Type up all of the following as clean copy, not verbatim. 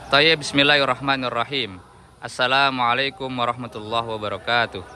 Tayyib, bismillahirrahmanirrahim. Assalamualaikum warahmatullahi wabarakatuh.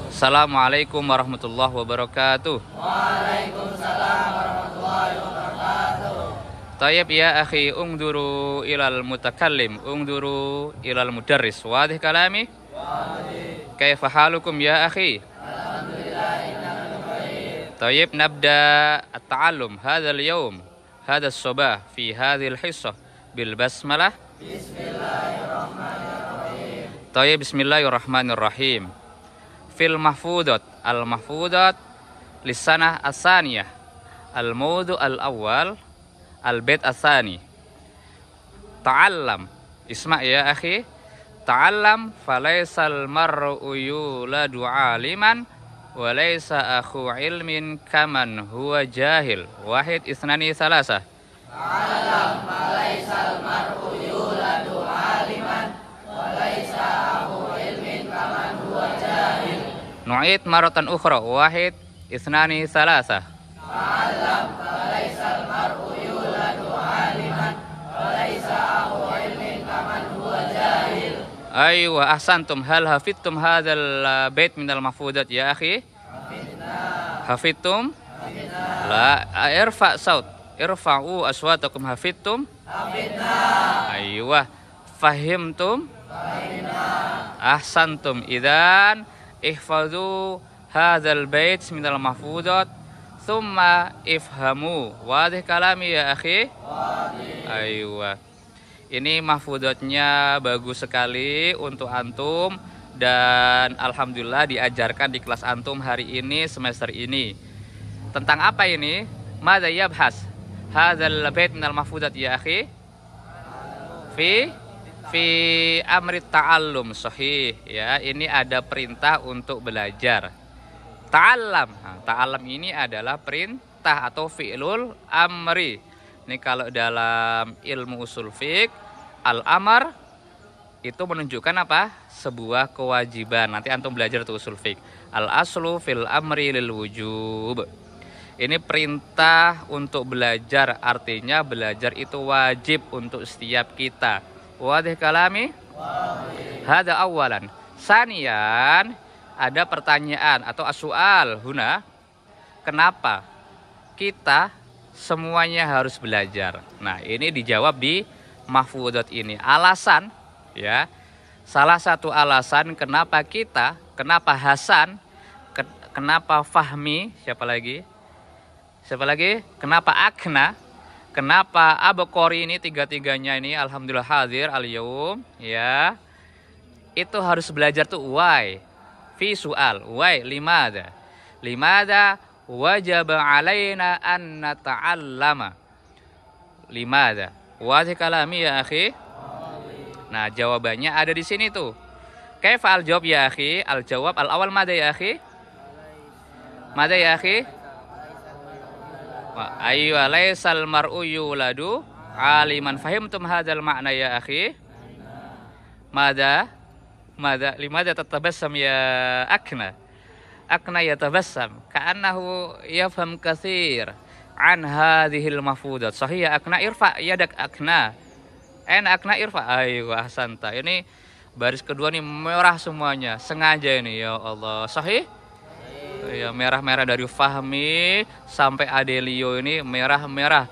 Assalamualaikum warahmatullahi wabarakatuh. Tayyib ya akhi, ungduru ilal mutakallim, ungduru ilal mudarris. Wadih kalami? Kaifa halukum ya akhi? Tayyib, nabda at-ta'allum hadha al-yawm, hadha as-sabah fi hadhihi al-hissah bil basmalah. Bismillahirrahmanirrahim. Tayyib, bismillahirrahmanirrahim. Fil mahfudat, al-mahfudat lisanah as-saniyah, al-mawdu al-awwal, al-bait as-sani. Ta'allam, isma' ya akhi. Ta'allam falaysal mar'u yuladu 'aliman wa laysa akhu ilmin kaman huwa jahil. Wahid isnani salasa. Ta'allam falaysal mar'u yuladu 'aliman wa laysa akhu ilmin kaman huwa jahil. Nu'id maratan ukhra. Wahid isnani salasa. Ta'allam falaysal mar'u yuladu 'aliman wa laysa akhu ilmin kaman huwa jahil. Aywa, ahsantum. Hal hafidtum hadzal bait minal mahfudat ya akhi? Hafidtum? La, irfa saut. Irfa'u aswatakum. Hafidtum? Aywa. Fahimtum? Ahsantum. Idzan ihfazu hadzal bait minal mahfudat thumma ifhamu. Wadih kalami ya akhi? Aywa. Ini mahfudatnya bagus sekali untuk antum dan alhamdulillah diajarkan di kelas antum hari ini, semester ini. Tentang apa ini? Madza yabhas hadzal bait minal mahfudat ya akhi? Fi amri ta'allum. Sahih ya, ini ada perintah untuk belajar. Ta'allam. Nah, ta'allam ini adalah perintah atau fi'lul amri. Ini kalau dalam ilmu usul fiqh, al-amar itu menunjukkan apa? Sebuah kewajiban. Nanti antum belajar tuh usul fiqh. Al-aslu fil amri lil wujub. Ini perintah untuk belajar, artinya belajar itu wajib untuk setiap kita. Wadih kalami? Hada awalan. Sanian, ada pertanyaan atau as-su'al huna. Kenapa kita semuanya harus belajar? Nah, ini dijawab di mahfudat ini. Alasan ya. Salah satu alasan kenapa kita, kenapa Hasan, kenapa Fahmi, siapa lagi? Siapa lagi? Kenapa Akna? Kenapa Abqori, ini tiga-tiganya ini alhamdulillah hadir al-yaum ya. Itu harus belajar tuh why. Fi su'al, why, limada? Limada wajib alaina an nata'allama. Limada? Wadih kalami ya akhi? Nah, jawabannya ada di sini tuh. Kaifa al-jawab ya akhi? Al-jawab al-awal mada ya akhi? Mada ya akhi? Aywa laysal mar'u yuladu 'aliman. Fahimtum hadzal ma'na ya akhi? Mada? Limada tatabassam ya Akna? Akna yatabassam ka'annahu yafham katsir an hadhil mahfudat. Sahih ya Akna? Irfa yadak Akna. Akna irfa. Ayo ahsanta. Ini baris kedua nih merah semuanya. Sengaja ini ya Allah. Sahih? Ya, merah-merah dari Fahmi sampai Adelio ini merah-merah.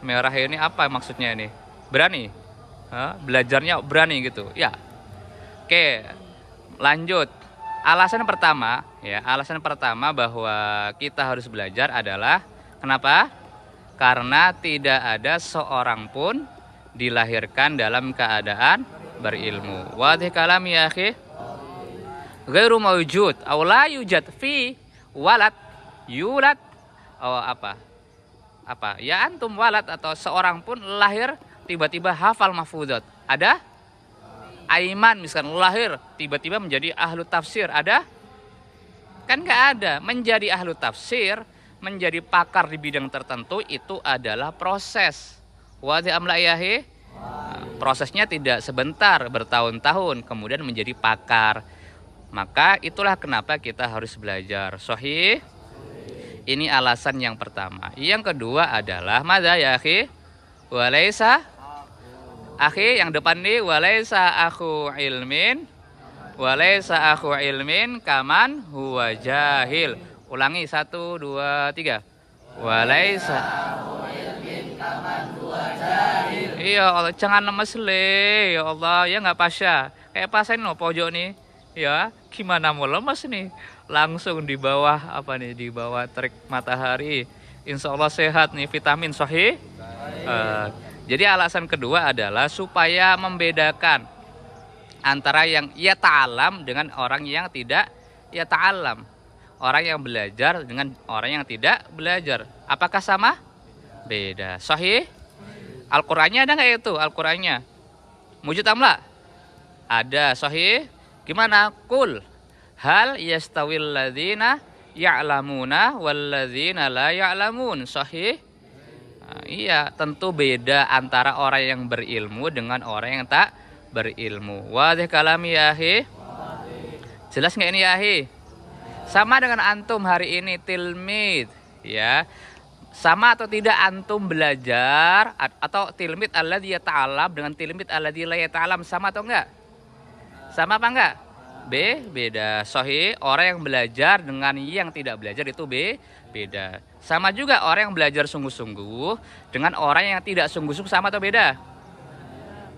Merah ini apa maksudnya ini? Berani? Belajarnya berani gitu. Ya. Oke. Lanjut. Alasan pertama bahwa kita harus belajar adalah kenapa? Karena tidak ada seorang pun dilahirkan dalam keadaan berilmu. Wadih kalam ya akhi? Ghairu mawjud aw la yujad fi walad yulad apa? Ya antum walad atau seorang pun lahir tiba-tiba hafal mahfudat. Ada? Aiman misalkan lahir tiba-tiba menjadi ahlu tafsir, ada? Kan nggak ada. Menjadi ahlu tafsir, menjadi pakar di bidang tertentu itu adalah proses. Wadih amla yahi? Prosesnya tidak sebentar, bertahun-tahun kemudian menjadi pakar. Maka itulah kenapa kita harus belajar. Sahih? Ini alasan yang pertama. Yang kedua adalah madza ya akhi? Walaisa akhi, yang depan nih walaisa akhu ilmin. Walaisa akhu ilmin kaman huwa jahil. Ulangi 1 2 3. Walaisa iya Allah, jangan lemes le, ya Allah, ya nggak pasya. Kayak pasain no pojok nih, ya gimana mau lemes nih? Langsung di bawah apa nih? Di bawah terik matahari. Insya Allah sehat nih, vitamin sahih. Jadi alasan kedua adalah supaya membedakan antara yang ia ta'alam dengan orang yang tidak ia ta'alam. Orang yang belajar dengan orang yang tidak belajar. Apakah sama? Beda. Sahih? Al-Qur'annya ada nggak itu? Al-Qur'annya mujud amla? Ada. Sahih? Gimana? Qul hal yastawil ladzina ya'lamuna wal ladzina la ya'lamun. Sahih? Nah, iya, tentu beda antara orang yang berilmu dengan orang yang tak berilmu. Wadih kalami ya akhi? Jelas nggak ini ya akhi? Sama dengan antum hari ini tilmid, ya. Sama atau tidak antum belajar atau tilmid alladzi yata'allam dengan tilmid alladzi la yata'allam, sama atau enggak? Sama apa enggak? Beda. Sahih, orang yang belajar dengan yang tidak belajar itu beda. Sama juga orang yang belajar sungguh-sungguh dengan orang yang tidak sungguh-sungguh, sama atau beda?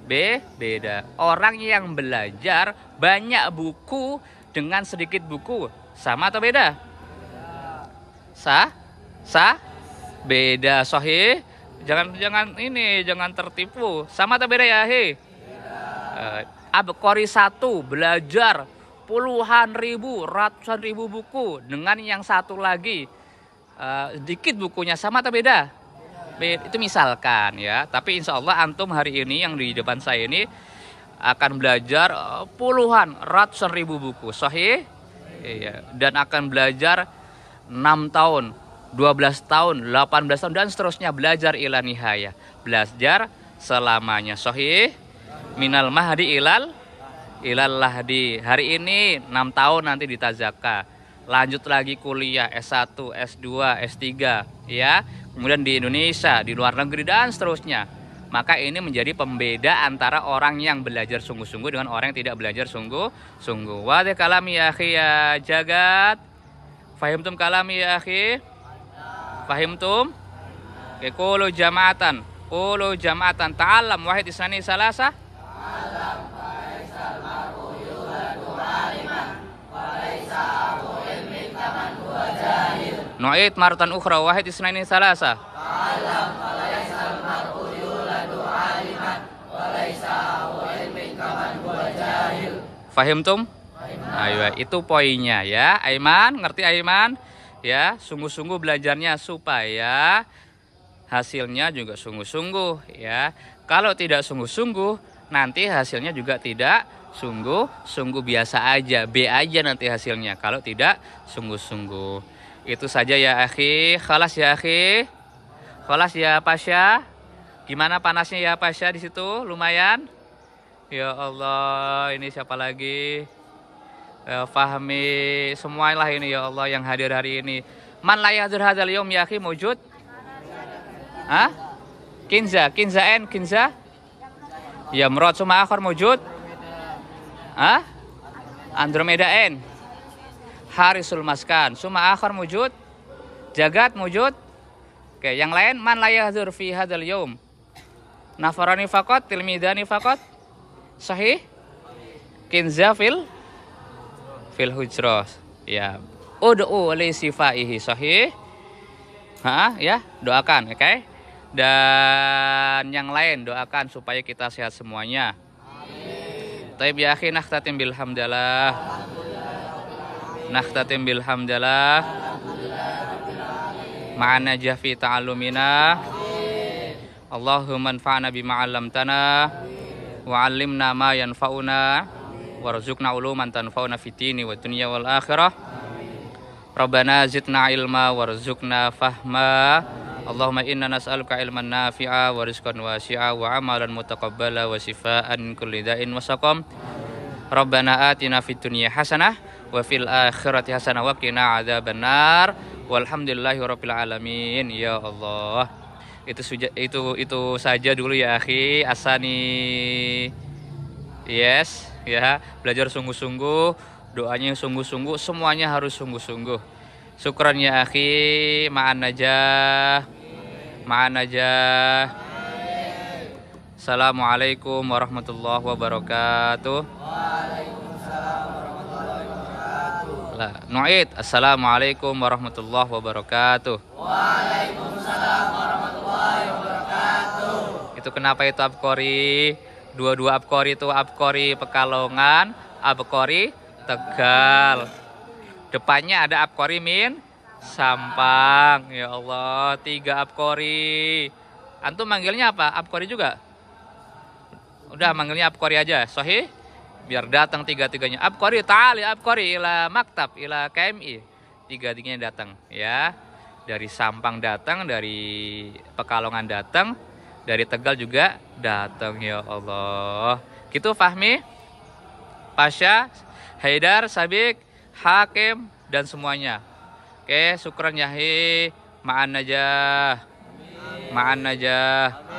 Beda. Orang yang belajar banyak buku dengan sedikit buku, sama atau beda? Beda. Sahih. Jangan tertipu. Sama atau beda ya, he? Abqori 1 belajar puluhan ribu, ratusan ribu buku dengan yang satu lagi sedikit bukunya, sama atau beda? Itu misalkan ya. Tapi insya Allah antum hari ini yang di depan saya ini akan belajar puluhan, ratusan ribu buku. Sahih? Iya. Dan akan belajar 6 tahun, 12 tahun, 18 tahun dan seterusnya, belajar ila nihaya. Belajar selamanya. Sahih? Minal mahdi ilal lahdi. Hari ini 6 tahun, nanti di Tazaka. Lanjut lagi kuliah S1, S2, S3, ya. Kemudian di Indonesia, di luar negeri dan seterusnya. Maka ini menjadi pembeda antara orang yang belajar sungguh-sungguh dengan orang yang tidak belajar sungguh-sungguh. Wadih kalami ya akhi ya jagat. Fahimtum kalami ya akhi? Fahimtum? Qulu jama'atan. Qulu jama'atan. Ta'allam wahid isnani salasa. Nu'id maratan ukhra wahid isnani salasa. Fahimtum? Ayo, itu poinnya ya. Aiman, ngerti Aiman? Ya, sungguh-sungguh belajarnya supaya hasilnya juga sungguh-sungguh ya. Kalau tidak sungguh-sungguh, nanti hasilnya juga tidak sungguh-sungguh, biasa aja, B aja nanti hasilnya kalau tidak sungguh-sungguh. Itu saja ya akhi. Khalas ya akhi. Khalas ya Pasya. Gimana panasnya ya Pasya di situ? Lumayan? Ya Allah, ini siapa lagi? Fahmi, semualah ini ya Allah yang hadir hari ini. Man la yahdur hadzal yaum ya akhi mujud? Hah? Kinza en Kinza? Ya Murad Suma akhar mujud? Hah? Andromeda en. Harisul Maskan Suma akhar mujud? Jagat mujud? Oke, yang lain man la yahdur fi hadzal yaum? Nafarani faqat, tilmidani faqat. Sahih? Kinza fil hujrah. Ya. Ud'u li sifaihi. Sahih? Ya, doakan, oke? Dan yang lain doakan supaya kita sehat semuanya. Amin. Taib ya akhi, nakhtatim bil hamdalah. Nakhtatim bil hamdalah. Ma'ana jafi ta'allumina. Allahumma anfa'na bima 'allamtana. Wa 'allimna ma yanfa'una warzuqna uluman tanfa'una fid dini wad dunya wal akhirah. Rabbana zidna ilma warzuqna fahma. Allahumma inna nas'aluka ilman nafi'a wa rizqan wasi'a wa amalan mutaqabbala wa shifaa'an kulli da'in wa saqam. Rabbana atina fid dunya hasanah wa fil akhirati hasanah wa qina adzabannar. Walhamdulillahirabbil alamin ya Allah. Itu saja dulu ya akhi. Asani. Yes, ya. Belajar sungguh-sungguh, doanya sungguh-sungguh, semuanya harus sungguh-sungguh. Syukran ya akhi. Ma'an najah. Ma'an najah. Assalamualaikum warahmatullahi wabarakatuh. La, nu'id. Assalamualaikum warahmatullahi wabarakatuh. Waalaikumsalam warahmatullahi wabarakatuh. Itu kenapa itu Abqori? Dua-dua Abqori itu Abqori Pekalongan, Abqori Tegal. Depannya ada Abqori Min Sampang. Ya Allah, 3 Abqori. Antum manggilnya apa? Abqori juga? Udah manggilnya Abqori aja. Sahih? Biar datang 3-3-nya. Abqori ta'ali Abqori ila maktab ila KMI. 3-3-nya datang ya. Dari Sampang datang, dari Pekalongan datang, dari Tegal juga datang. Ya Allah. Gitu Fahmi, Pasha, Haidar, Sabik, Hakim dan semuanya. Oke, syukran yahi. Ma'an najah. Ma'an najah.